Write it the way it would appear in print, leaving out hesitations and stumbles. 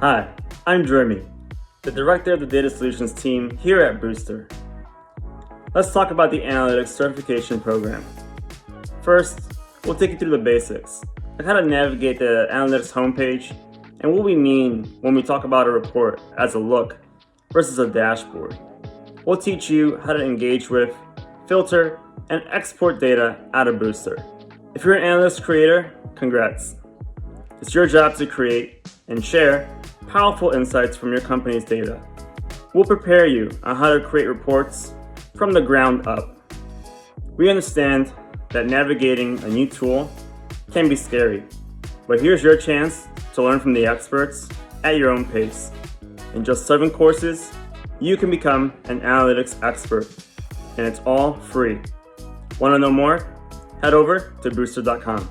Hi, I'm Jermy, the Director of the Data Solutions team here at Boostr. Let's talk about the Analytics Certification Program. First, we'll take you through the basics, like how to navigate the Analytics homepage, and what we mean when we talk about a report as a look versus a dashboard. We'll teach you how to engage with, filter, and export data out of Boostr. If you're an analytics creator, congrats. It's your job to create and share powerful insights from your company's data. We'll prepare you on how to create reports from the ground up. We understand that navigating a new tool can be scary, but here's your chance to learn from the experts at your own pace. In just 7 courses, you can become an analytics expert, and it's all free. Want to know more? Head over to boostr.com.